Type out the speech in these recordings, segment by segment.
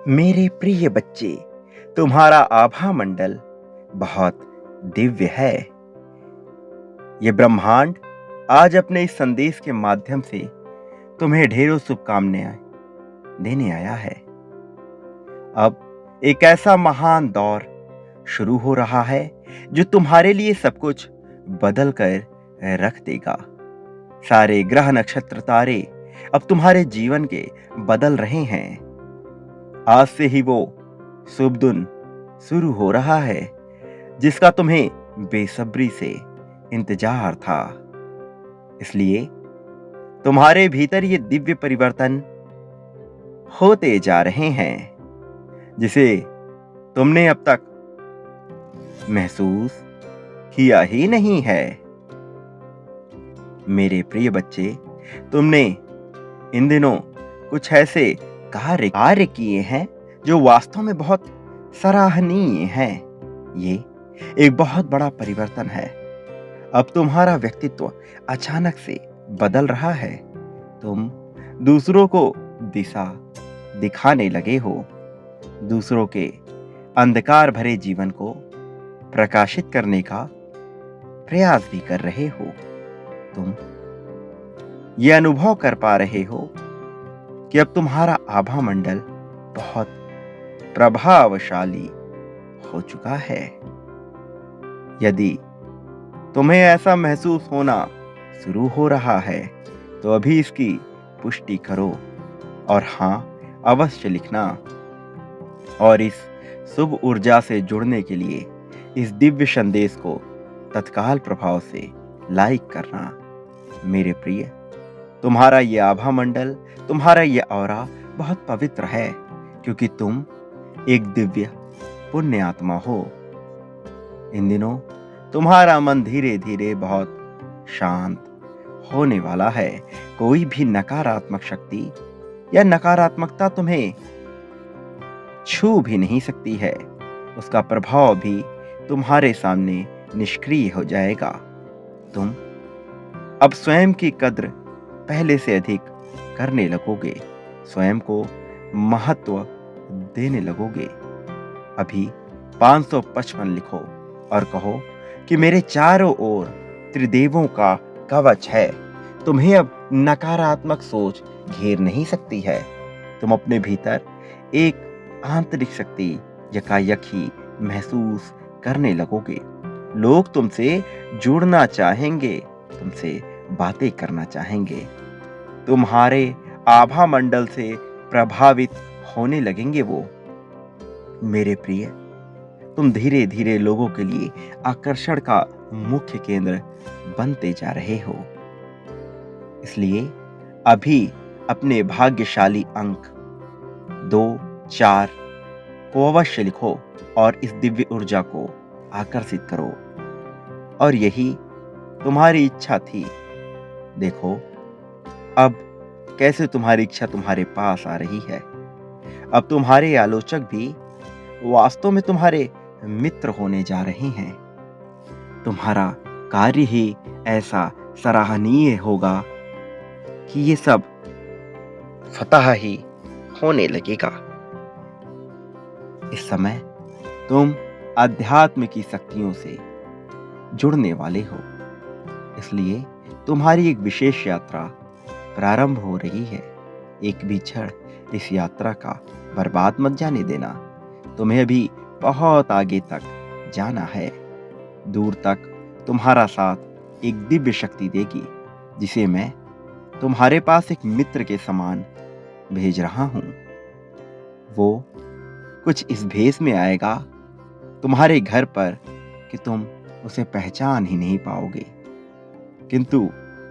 मेरे प्रिय बच्चे, तुम्हारा आभा मंडल बहुत दिव्य है। ये ब्रह्मांड आज अपने इस संदेश के माध्यम से तुम्हें ढेरों शुभकामनाएं देने आया है। अब एक ऐसा महान दौर शुरू हो रहा है जो तुम्हारे लिए सब कुछ बदल कर रख देगा। सारे ग्रह नक्षत्र तारे अब तुम्हारे जीवन के बदल रहे हैं। आज से ही वो शुभ दिन शुरू हो रहा है जिसका तुम्हें बेसब्री से इंतजार था। इसलिए तुम्हारे भीतर ये दिव्य परिवर्तन होते जा रहे हैं जिसे तुमने अब तक महसूस किया ही नहीं है। मेरे प्रिय बच्चे, तुमने इन दिनों कुछ ऐसे कार्य किए हैं जो वास्तव में बहुत सराहनीय हैं। ये एक बहुत बड़ा परिवर्तन है। अब तुम्हारा व्यक्तित्व अचानक से बदल रहा है। तुम दूसरों को दिशा दिखाने लगे हो, दूसरों के अंधकार भरे जीवन को प्रकाशित करने का प्रयास भी कर रहे हो। तुम ये अनुभव कर पा रहे हो कि अब तुम्हारा आभा मंडल बहुत प्रभावशाली हो चुका है। यदि तुम्हें ऐसा महसूस होना शुरू हो रहा है तो अभी इसकी पुष्टि करो और हां अवश्य लिखना। और इस शुभ ऊर्जा से जुड़ने के लिए इस दिव्य संदेश को तत्काल प्रभाव से लाइक करना। मेरे प्रिय, तुम्हारा ये आभा मंडल, तुम्हारा ये ऑरा बहुत पवित्र है क्योंकि तुम एक दिव्य पुण्य आत्मा हो। इन दिनों तुम्हारा मन धीरे धीरे बहुत शांत होने वाला है। कोई भी नकारात्मक शक्ति या नकारात्मकता तुम्हें छू भी नहीं सकती है। उसका प्रभाव भी तुम्हारे सामने निष्क्रिय हो जाएगा। तुम अब स्वयं की कद्र पहले से अधिक करने लगोगे, स्वयं को महत्व देने लगोगे। अभी 555 लिखो और कहो कि मेरे चारों ओर त्रिदेवों का कवच है। तुम्हें अब नकारात्मक सोच घेर नहीं सकती है। तुम अपने भीतर एक आंतरिक शक्ति यकायकी महसूस करने लगोगे। लोग तुमसे जुड़ना चाहेंगे, तुमसे बातें करना चाहेंगे, तुम्हारे आभा मंडल से प्रभावित होने लगेंगे वो। मेरे प्रिय, तुम धीरे धीरे लोगों के लिए आकर्षण का मुख्य केंद्र बनते जा रहे हो। इसलिए अभी अपने भाग्यशाली अंक 2, 4 को अवश्य लिखो और इस दिव्य ऊर्जा को आकर्षित करो। और यही तुम्हारी इच्छा थी। देखो अब कैसे तुम्हारी इच्छा तुम्हारे पास आ रही है। अब तुम्हारे आलोचक भी वास्तव में तुम्हारे मित्र होने जा रहे हैं। तुम्हारा कार्य ही ऐसा सराहनीय होगा कि ये सब स्वतः ही होने लगेगा। इस समय तुम अध्यात्म की शक्तियों से जुड़ने वाले हो। इसलिए तुम्हारी एक विशेष यात्रा प्रारंभ हो रही है। एक भी क्षण इस यात्रा का बर्बाद मत जाने देना। तुम्हें अभी बहुत आगे तक जाना है। दूर तक तुम्हारा साथ एक दिव्य शक्ति देगी जिसे मैं तुम्हारे पास एक मित्र के समान भेज रहा हूं। वो कुछ इस भेष में आएगा तुम्हारे घर पर कि तुम उसे पहचान ही नहीं पाओगे, किंतु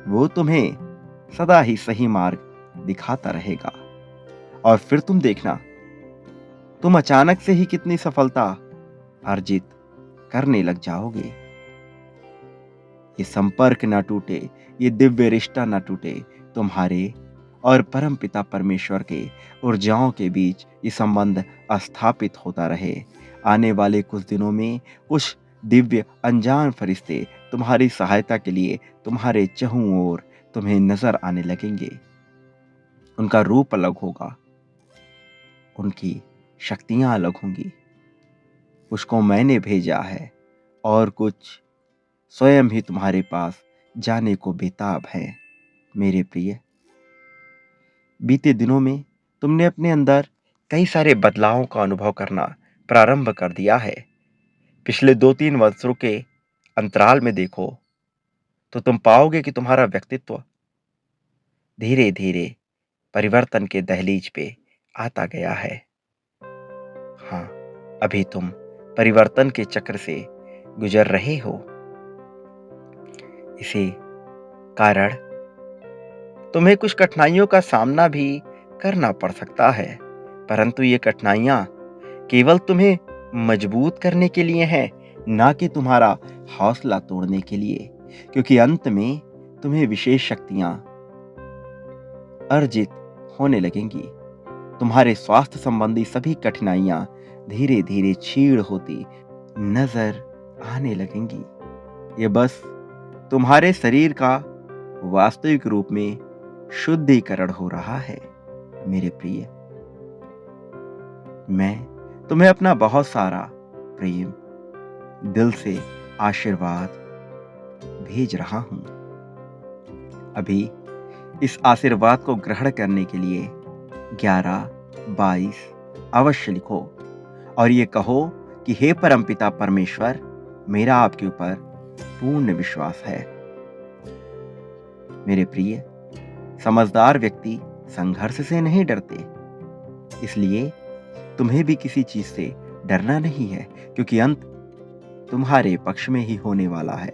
वो तुम्हें सदा ही सही मार्ग दिखाता रहेगा। और फिर तुम देखना, तुम अचानक से ही कितनी सफलता अर्जित करने लग जाओगे। ये संपर्क ना टूटे, ये दिव्य रिश्ता ना टूटे। तुम्हारे और परम पिता परमेश्वर के ऊर्जाओं के बीच ये संबंध स्थापित होता रहे। आने वाले कुछ दिनों में कुछ दिव्य अनजान फरिश्ते तुम्हारी सहायता के लिए तुम्हारे चहुं ओर तुम्हें नजर आने लगेंगे। उनका रूप अलग होगा, उनकी शक्तियां अलग होंगी। कुछ को मैंने भेजा है और कुछ स्वयं ही तुम्हारे पास जाने को बेताब है। मेरे प्रिय, बीते दिनों में तुमने अपने अंदर कई सारे बदलावों का अनुभव करना प्रारंभ कर दिया है। पिछले 2-3 वर्षों के अंतराल में देखो तो तुम पाओगे कि तुम्हारा व्यक्तित्व धीरे धीरे परिवर्तन के दहलीज पे आता गया है। हाँ, अभी तुम परिवर्तन के चक्र से गुजर रहे हो। इसे कारण तुम्हें कुछ कठिनाइयों का सामना भी करना पड़ सकता है, परंतु ये कठिनाइयां केवल तुम्हें मजबूत करने के लिए हैं, ना कि तुम्हारा हौसला तोड़ने के लिए, क्योंकि अंत में तुम्हें विशेष शक्तियां अर्जित होने लगेंगी। तुम्हारे स्वास्थ्य संबंधी सभी कठिनाइयां धीरे धीरे छीड़ होती नजर आने लगेंगी। ये बस तुम्हारे शरीर का वास्तविक रूप में शुद्धिकरण हो रहा है। मेरे प्रिय, मैं तुम्हें अपना बहुत सारा प्रेम, दिल से आशीर्वाद भेज रहा हूं। अभी इस आशीर्वाद को ग्रहण करने के लिए 11-22 अवश्य लिखो और ये कहो कि हे परमपिता परमेश्वर, मेरा आपके ऊपर पूर्ण विश्वास है। मेरे प्रिय, समझदार व्यक्ति संघर्ष से नहीं डरते, इसलिए तुम्हें भी किसी चीज से डरना नहीं है, क्योंकि अंत तुम्हारे पक्ष में ही होने वाला है।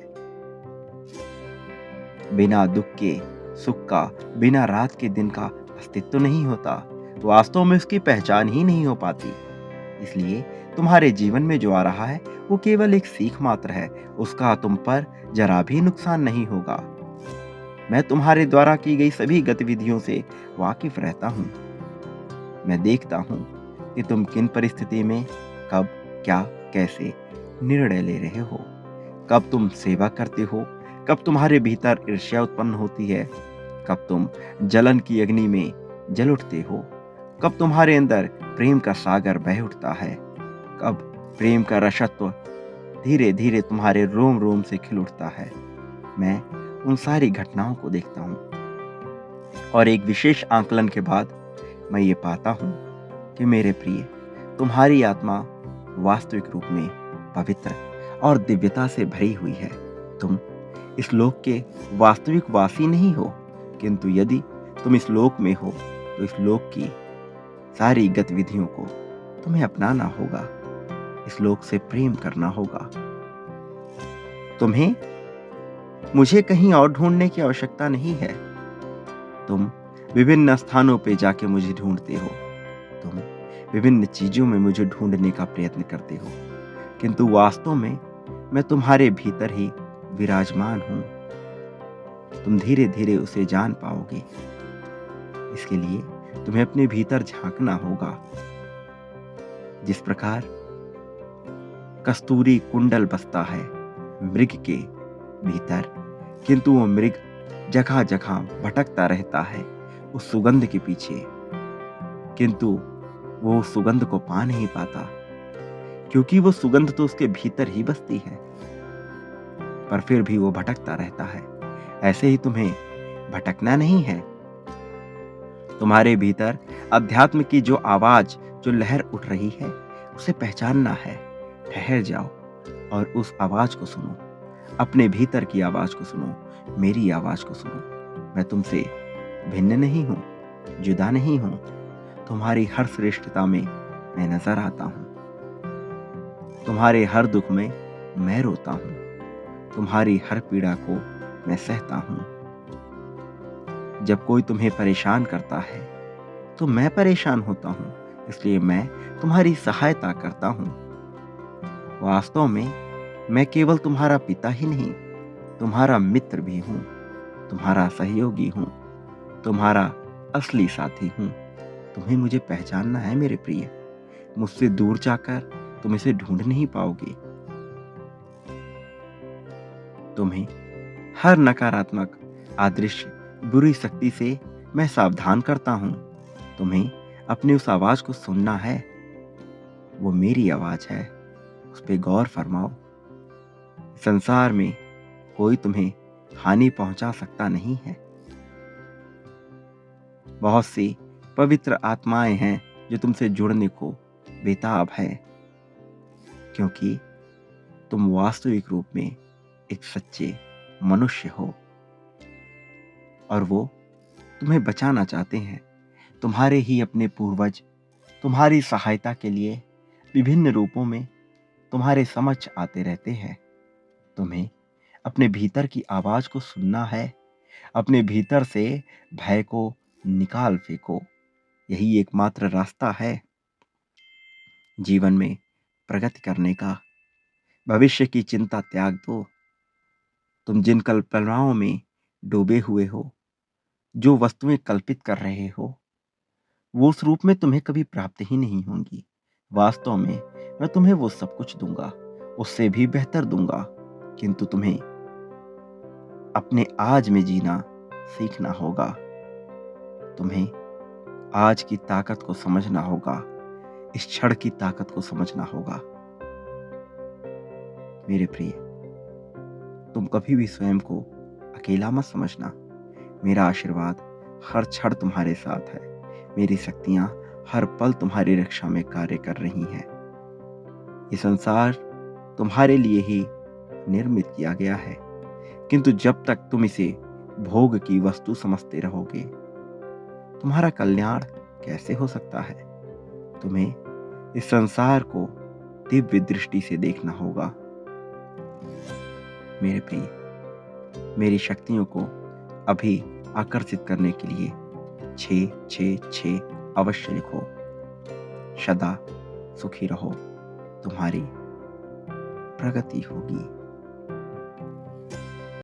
बिना दुख के सुख का, बिना रात के दिन का अस्तित्व नहीं होता। वास्तव में उसकी पहचान ही नहीं हो पाती। इसलिए तुम्हारे जीवन में जो आ रहा है वो केवल एक सीख मात्र है। उसका तुम पर जरा भी नुकसान नहीं होगा। मैं तुम्हारे द्वारा की गई सभी गतिविधियों से वाकिफ रहता हूँ। मैं देखता हूँ कि तुम किन परिस्थिति में कब, क्या, कैसे निर्णय ले रहे हो। कब तुम सेवा करते हो, कब तुम्हारे भीतर ईर्ष्या उत्पन्न होती है, कब तुम जलन की अग्नि में जल उठते हो, कब तुम्हारे अंदर प्रेम का सागर बह उठता है, कब प्रेम का रसत्व धीरे धीरे तुम्हारे रोम रोम से खिल उठता है। मैं उन सारी घटनाओं को देखता हूँ और एक विशेष आंकलन के बाद मैं ये पाता हूँ कि मेरे प्रिय, तुम्हारी आत्मा वास्तविक रूप में पवित्र और दिव्यता से भरी हुई है। तुम इस लोक के वास्तविक वासी नहीं हो, किंतु यदि तुम इस लोक में हो तो इस लोक की सारी गतिविधियों को तुम्हें अपनाना होगा। इस लोक से प्रेम करना होगा। तुम्हें मुझे कहीं और ढूंढने की आवश्यकता नहीं है। तुम विभिन्न स्थानों पे जाके मुझे ढूंढते हो, तुम विभिन्न चीजों में मुझे ढूंढने का प्रयत्न करते हो, किंतु वास्तव में मैं तुम्हारे भीतर ही विराजमान हूं। तुम धीरे धीरे उसे जान पाओगे। इसके लिए तुम्हें अपने भीतर झांकना होगा। जिस प्रकार कस्तूरी कुंडल बसता है मृग के भीतर, किंतु वो मृग जगह जगह भटकता रहता है उस सुगंध के पीछे, किंतु वो उस सुगंध को पा नहीं पाता, क्योंकि वो सुगंध तो उसके भीतर ही बसती है, पर फिर भी वो भटकता रहता है। ऐसे ही तुम्हें भटकना नहीं है। तुम्हारे भीतर अध्यात्म की जो आवाज, जो लहर उठ रही है, उसे पहचानना है। ठहर जाओ और उस आवाज को सुनो। अपने भीतर की आवाज को सुनो, मेरी आवाज को सुनो। मैं तुमसे भिन्न नहीं हूं, जुदा नहीं हूं। तुम्हारी हर श्रेष्ठता में मैं नजर आता हूं। तुम्हारे हर दुख में मैं रोता हूं। तुम्हारी हर पीड़ा को मैं सहता हूं। जब कोई तुम्हें परेशान करता है तो मैं परेशान होता हूं, इसलिए मैं तुम्हारी सहायता करता हूं। वास्तव में मैं केवल तुम्हारा पिता ही नहीं, तुम्हारा मित्र भी हूं, तुम्हारा सहयोगी हूं, तुम्हारा असली साथी हूं। तुम्हें मुझे पहचानना है मेरे प्रिय। मुझसे दूर जाकर तुम इसे ढूंढ नहीं पाओगे। तुम्हें हर नकारात्मक अदृश्य बुरी शक्ति से मैं सावधान करता हूं। तुम्हें अपनी उस आवाज को सुनना है। वो मेरी आवाज है, उस पे गौर फरमाओ। संसार में कोई तुम्हें हानि पहुंचा सकता नहीं है। बहुत सी पवित्र आत्माएं हैं जो तुमसे जुड़ने को बेताब है, क्योंकि तुम वास्तविक रूप में एक सच्चे मनुष्य हो और वो तुम्हें बचाना चाहते हैं। तुम्हारे ही अपने पूर्वज तुम्हारी सहायता के लिए विभिन्न रूपों में तुम्हारे समक्ष आते रहते हैं। तुम्हें अपने भीतर की आवाज को सुनना है, अपने भीतर से भय को निकाल फेंको। यही एकमात्र रास्ता है जीवन में प्रगति करने का। भविष्य की चिंता त्याग दो। तुम जिन कल्पनाओं में डूबे हुए हो, जो वस्तुएं कल्पित कर रहे हो, वो उस रूप में तुम्हें कभी प्राप्त ही नहीं होंगी। वास्तव में मैं तुम्हें वो सब कुछ दूंगा, उससे भी बेहतर दूंगा, किंतु तुम्हें अपने आज में जीना सीखना होगा। तुम्हें आज की ताकत को समझना होगा, इस क्षण की ताकत को समझना होगा। मेरे प्रिय, तुम कभी भी स्वयं को अकेला मत समझना। मेरा आशीर्वाद हर क्षण तुम्हारे साथ है। मेरी शक्तियां हर पल तुम्हारी रक्षा में कार्य कर रही हैं। ये संसार तुम्हारे लिए ही निर्मित किया गया है, किंतु जब तक तुम इसे भोग की वस्तु समझते रहोगे, तुम्हारा कल्याण कैसे हो सकता है? तुम्हें इस संसार को दिव्य दृष्टि से देखना होगा। मेरे प्रिय, मेरी शक्तियों को अभी आकर्षित करने के लिए 666 अवश्य लिखो। सदा सुखी रहो, तुम्हारी प्रगति होगी।